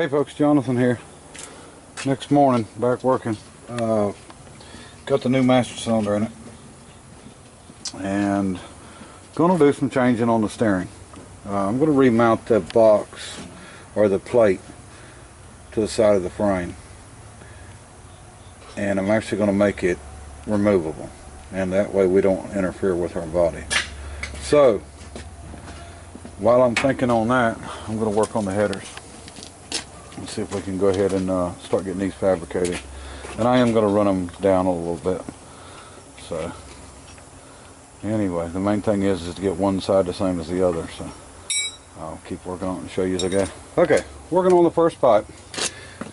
Hey folks, Jonathan here. Next morning, back working. Got the new master cylinder in it. And gonna do some changing on the steering. I'm gonna remount the box or the plate to the side of the frame. And I'm actually gonna make it removable. And that way we don't interfere with our body. So, while I'm thinking on that, I'm gonna work on the headers. Let's see if we can go ahead and start getting these fabricated. And I am going to run them down a little bit. So anyway, the main thing is to get one side the same as the other. So I'll keep working on it and show you as I go. Okay, working on the first pipe.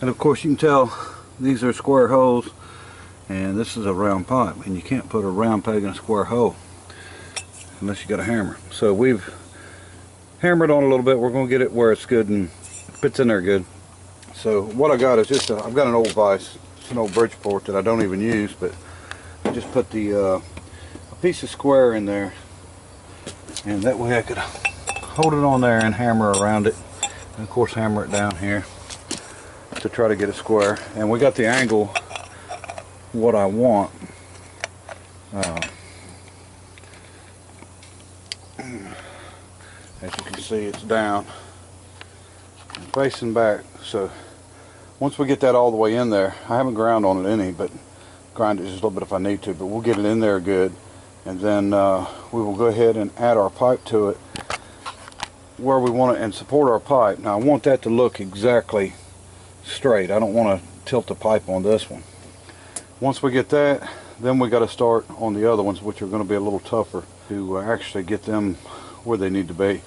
And of course you can tell these are square holes and this is a round pipe. And you can't put a round peg in a square hole unless you got a hammer. So we've hammered on a little bit. We're going to get it where it's good and fits in there good. So what I got is just I've got an old vise. It's an old Bridgeport that I don't even use, but I just put the a piece of square in there, and that way I could hold it on there and hammer around it, and of course hammer it down here to try to get it square. And we got the angle what I want. As you can see, it's down and facing back. So once we get that all the way in there, I haven't ground on it any, but grind it just a little bit if I need to, but we'll get it in there good, and then we will go ahead and add our pipe to it where we want it and support our pipe. Now I want that to look exactly straight. I don't want to tilt the pipe on this one. Once we get that, then we got to start on the other ones, which are going to be a little tougher to actually get them where they need to be,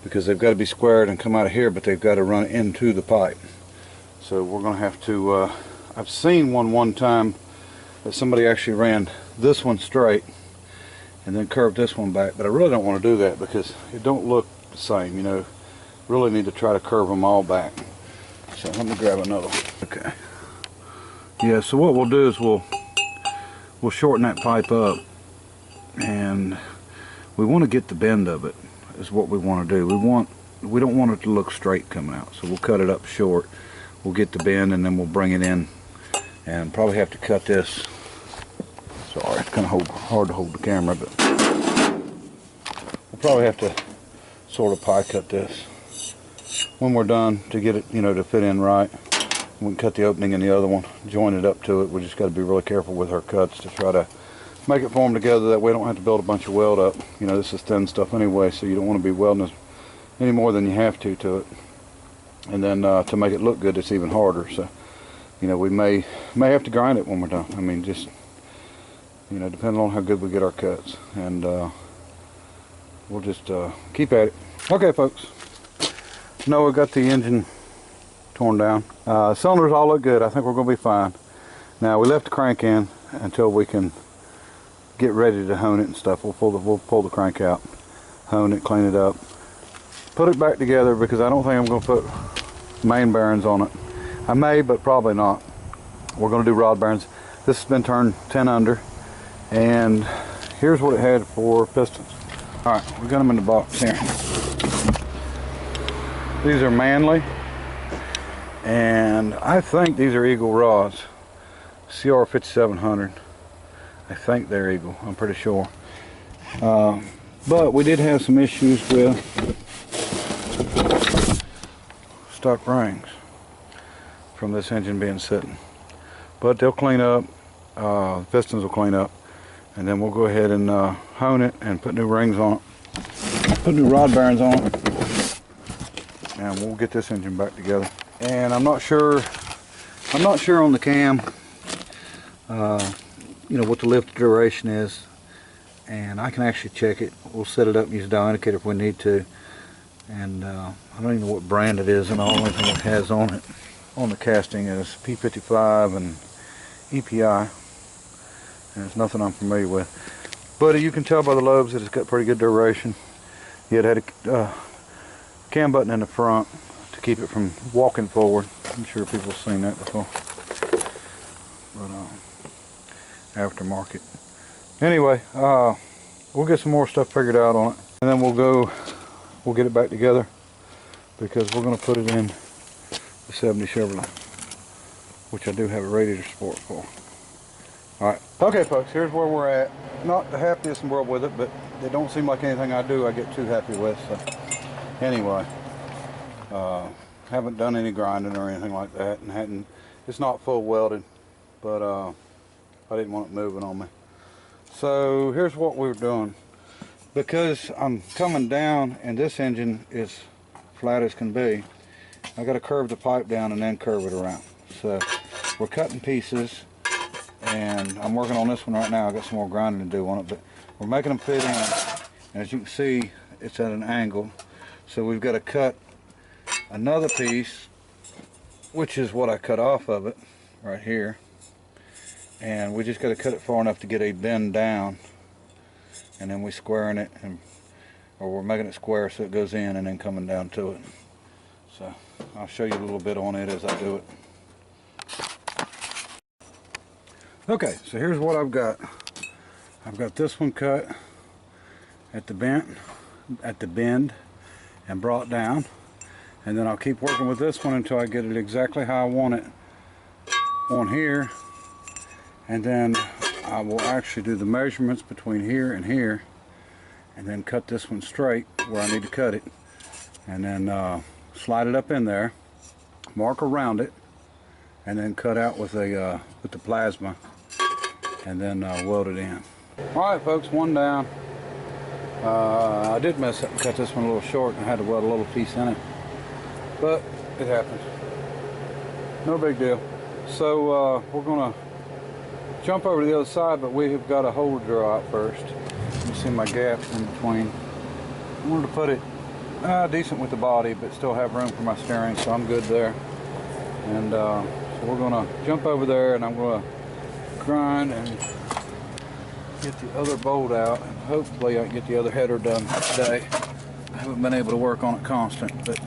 because they've got to be squared and come out of here, but they've got to run into the pipe. So we're going to have to, I've seen one time that somebody actually ran this one straight and then curved this one back, but I really don't want to do that because it don't look the same, you know. Really need to try to curve them all back. So let me grab another one. Okay. Yeah, so what we'll do is we'll shorten that pipe up, and we want to get the bend of it is what we want to do. We don't want it to look straight coming out, so we'll cut it up short. We'll get the bend and then we'll bring it in, and probably have to cut this. Sorry, it's kind of hard to hold the camera, but we'll probably have to sort of pie cut this when we're done to get it, you know, to fit in right. We can cut the opening in the other one, join it up to it. We just got to be really careful with our cuts to try to make it form together, that way we don't have to build a bunch of weld up. You know, this is thin stuff anyway, so you don't want to be welding any more than you have to it. And then to make it look good, it's even harder. So, you know, we may have to grind it when we're done. I mean, just, you know, depending on how good we get our cuts. And we'll just keep at it. Okay, folks. Now we've got the engine torn down. Cylinders all look good. I think we're going to be fine. Now, we left the crank in until we can get ready to hone it and stuff. We'll pull the crank out, hone it, clean it up, put it back together, because I don't think I'm going to put main bearings on it. I may, but probably not. We're going to do rod bearings. This has been turned 10 under, and here's what it had for pistons. Alright, we got them in the box here. These are Manley, and I think these are Eagle rods, CR 5700. I think they're Eagle, I'm pretty sure. But we did have some issues with stock rings from this engine being sitting. But they'll clean up, pistons will clean up, and then we'll go ahead and hone it and put new rings on it, put new rod bearings on it, and we'll get this engine back together. And I'm not sure on the cam, you know, what the lift duration is, and I can actually check it. We'll set it up and use a dial indicator if we need to. And I don't even know what brand it is, and the only thing it has on it on the casting is P55 and EPI, and it's nothing I'm familiar with. But you can tell by the lobes that it's got pretty good duration. It had a cam button in the front to keep it from walking forward. I'm sure people have seen that before. But aftermarket. Anyway, we'll get some more stuff figured out on it, and then we'll get it back together, because we're going to put it in the the 70 Chevrolet, which I do have a radiator support for. Alright, okay folks, here's where we're at. Not the happiest in the world with it, but it don't seem like anything I do I get too happy with. So anyway, haven't done any grinding or anything like that, and it's not full welded, but I didn't want it moving on me. So here's what we're doing. Because I'm coming down and this engine is flat as can be, I got to curve the pipe down and then curve it around. So we're cutting pieces, and I'm working on this one right now. I got some more grinding to do on it, but we're making them fit in. And as you can see, it's at an angle, so we've got to cut another piece, which is what I cut off of it right here, and we just got to cut it far enough to get a bend down, and then we're squaring it, or we're making it square so it goes in and then coming down to it. So I'll show you a little bit on it as I do it. Okay, so here's what I've got. I've got this one cut at the bend and brought down, and then I'll keep working with this one until I get it exactly how I want it on here, and then I will actually do the measurements between here and here, and then cut this one straight where I need to cut it, and then slide it up in there, mark around it, and then cut out with the plasma, and then weld it in. Alright folks, one down. I did mess up and cut this one a little short, and I had to weld a little piece in it, but it happens. No big deal. So we're going to jump over to the other side, but we have got a hole to draw out first. You see my gaps in between. I wanted to put it decent with the body, but still have room for my steering, so I'm good there. And so we're going to jump over there, and I'm going to grind and get the other bolt out, and hopefully I can get the other header done today. I haven't been able to work on it constant, but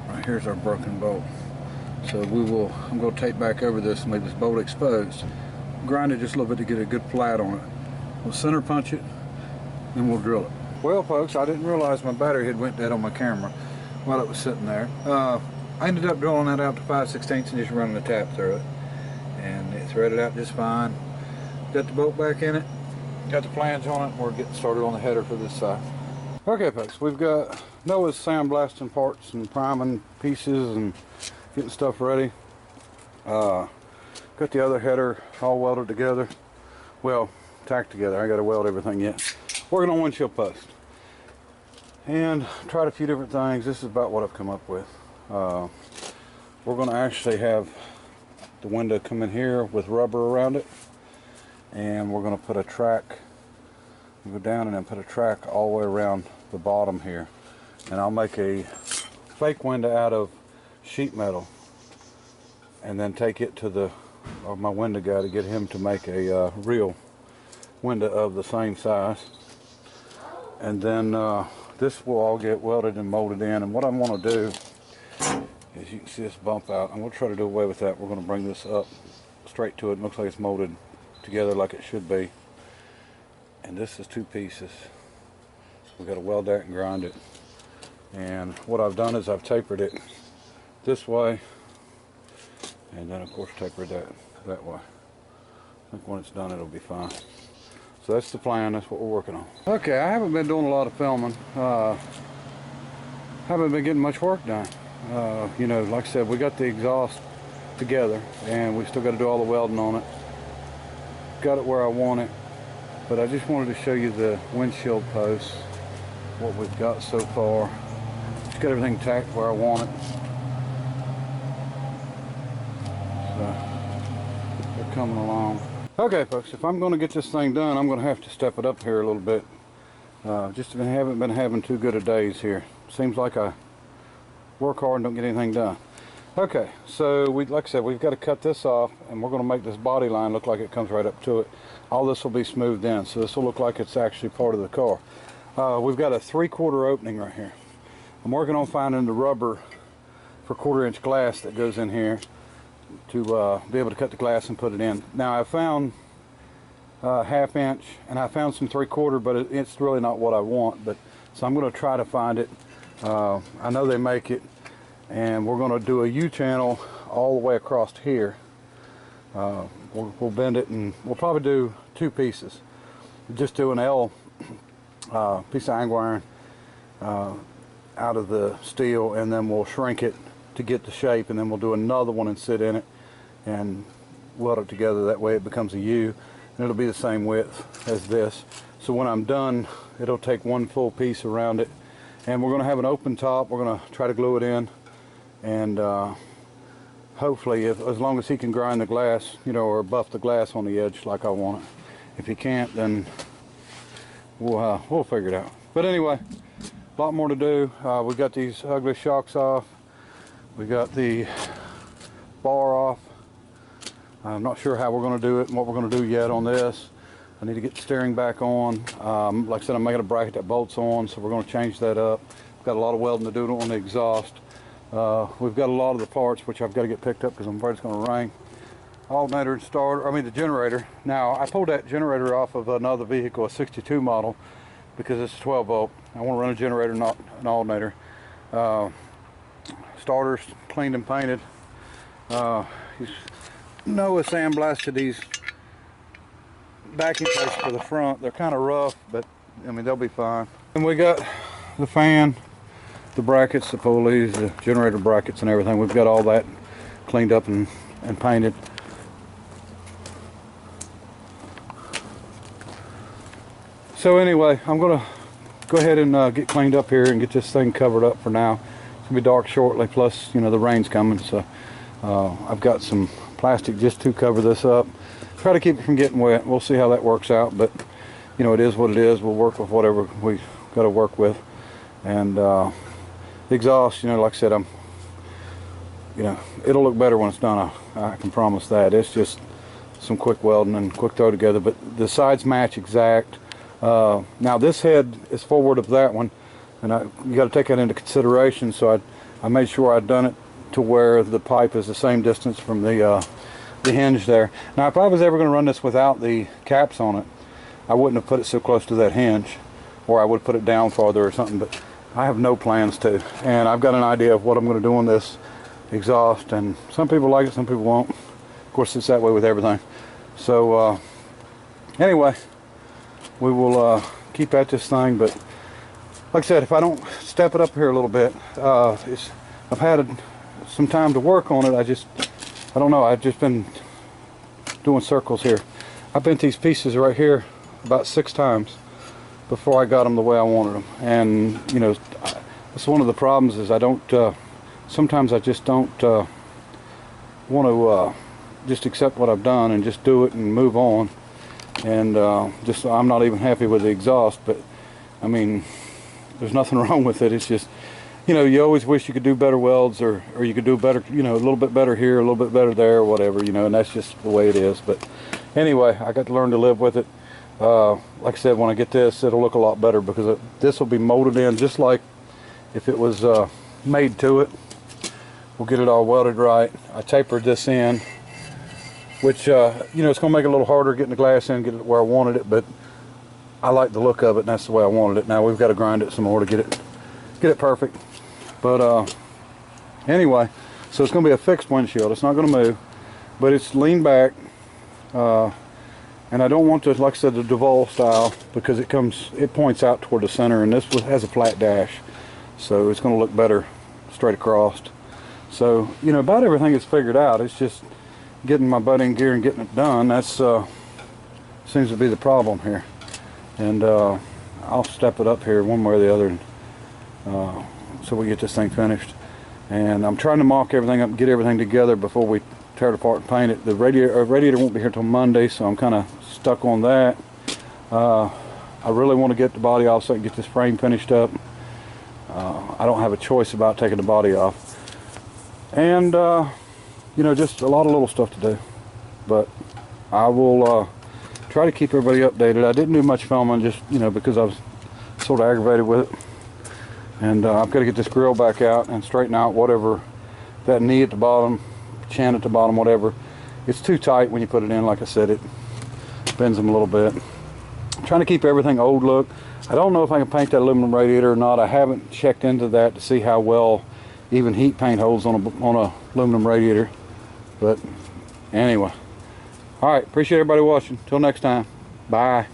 right here's our broken bolt. So I'm going to tape back over this and leave this bolt exposed. Grind it just a little bit to get a good flat on it. We'll center punch it, then we'll drill it. Well folks, I didn't realize my battery had went dead on my camera while it was sitting there. I ended up drilling that out to 5/16 and just running the tap through it, and it threaded out just fine. Got the bolt back in it, got the flange on it, and we're getting started on the header for this side. Okay folks, we've got Noah's sandblasting parts and priming pieces and getting stuff ready. Got the other header all welded together, well, tacked together. I got to weld everything yet. Working on windshield post, and tried a few different things. This is about what I've come up with. We're going to actually have the window come in here with rubber around it, and we're going to put a track, go down and then put a track all the way around the bottom here, and I'll make a fake window out of sheet metal, and then take it to my window guy to get him to make a real window of the same size, and then this will all get welded and molded in. And what I want to do is, you can see this bump out, I'm going to try to do away with that. We're going to bring this up straight to it. It looks like it's molded together like it should be, and this is two pieces. We've got to weld that and grind it, and what I've done is I've tapered it this way, and then of course tapered that way. I think when it's done it'll be fine. So that's the plan, that's what we're working on. Okay, I haven't been doing a lot of filming. Haven't been getting much work done. You know, like I said, we got the exhaust together, and we still got to do all the welding on it. Got it where I want it, but I just wanted to show you the windshield posts, what we've got so far. Just got everything tacked where I want it. So they're coming along. Okay folks, if I'm going to get this thing done, I'm going to have to step it up here a little bit. Just haven't been having too good of days here. Seems like I work hard and don't get anything done. Okay, so like I said, we've got to cut this off, and we're going to make this body line look like it comes right up to it. All this will be smoothed in, so this will look like it's actually part of the car. We've got a 3/4 opening right here. I'm working on finding the rubber for 1/4 inch glass that goes in here to be able to cut the glass and put it in. Now I found 1/2 inch, and I found some 3/4, but it's really not what I want. But so I'm going to try to find it. I know they make it, and we're going to do a U-channel all the way across here. We'll bend it, and we'll probably do 2 pieces. Just do an L piece of angle iron out of the steel, and then we'll shrink it to get the shape, and then we'll do another one and sit in it and weld it together. That way it becomes a U, and it'll be the same width as this. So when I'm done, it'll take 1 full piece around it, and we're going to have an open top. We're going to try to glue it in, and hopefully, as long as he can grind the glass, you know, or buff the glass on the edge like I want it. If he can't, then we'll figure it out. But anyway, a lot more to do. We got these ugly shocks off. We got the bar off. I'm not sure how we're going to do it and what we're going to do yet on this. I need to get the steering back on. Like I said, I'm making a bracket that bolts on, so we're going to change that up. We've got a lot of welding to do on the exhaust. We've got a lot of the parts which I've got to get picked up because I'm afraid it's going to rain. Alternator and starter, I mean the generator. Now I pulled that generator off of another vehicle, a 62 model, because it's 12 volt. I want to run a generator, not an alternator. Starters cleaned and painted. Noah sandblasted these backing plates for the front. They're kind of rough, but I mean they'll be fine. And we got the fan, the brackets, the pulleys, the generator brackets and everything. We've got all that cleaned up and painted. So anyway, I'm gonna go ahead and get cleaned up here and get this thing covered up for now. It's gonna be dark shortly, plus you know the rain's coming, so I've got some plastic just to cover this up. Try to keep it from getting wet. We'll see how that works out, but you know it is what it is. We'll work with whatever we got to work with. And the exhaust, you know, like I said, you know, it'll look better when it's done. I can promise that. It's just some quick welding and quick throw together, but the sides match exact. Now this head is forward of that one, and you got to take that into consideration. So I made sure I'd done it to where the pipe is the same distance from the hinge there. Now if I was ever going to run this without the caps on it, I wouldn't have put it so close to that hinge, or I would put it down farther or something, but I have no plans to. And I've got an idea of what I'm going to do on this exhaust, and some people like it, some people won't. Of course it's that way with everything. So anyway, we will keep at this thing, but like I said, if I don't step it up here a little bit, I've had some time to work on it. I don't know, I've just been doing circles here. I bent these pieces right here about 6 times before I got them the way I wanted them. And you know, that's one of the problems, is I don't sometimes I just don't want to just accept what I've done and just do it and move on. And I'm not even happy with the exhaust, but I mean there's nothing wrong with it. It's just, you know, you always wish you could do better welds, or you could do better, you know, a little bit better here, a little bit better there, or whatever, you know, and that's just the way it is. But anyway, I got to learn to live with it. Like I said, when I get this, it'll look a lot better, because this will be molded in just like if it was made to it. We'll get it all welded right. I tapered this in, which you know, it's going to make it a little harder getting the glass in, get it where I wanted it, but I like the look of it, and that's the way I wanted it. Now we've got to grind it some more to get it perfect. But anyway, so it's going to be a fixed windshield. It's not going to move, but it's leaned back, and I don't want to, like I said, the Duval style, because it points out toward the center, and this has a flat dash, so it's going to look better straight across. So you know, about everything is figured out. It's just getting my butt in gear and getting it done. That's seems to be the problem here. And I'll step it up here one way or the other, so we get this thing finished. And I'm trying to mock everything up and get everything together before we tear it apart and paint it. The radiator won't be here till Monday, so I'm kind of stuck on that. I really want to get the body off so I can get this frame finished up. I don't have a choice about taking the body off. And you know, just a lot of little stuff to do. But I will try to keep everybody updated. I didn't do much filming, just, you know, because I was sort of aggravated with it. And I've got to get this grill back out and straighten out whatever, that knee at the bottom, chin at the bottom, whatever. It's too tight when you put it in. Like I said, it bends them a little bit. I'm trying to keep everything old look. I don't know if I can paint that aluminum radiator or not. I haven't checked into that to see how well even heat paint holds on a aluminum radiator. But anyway, all right, appreciate everybody watching. Till next time, bye.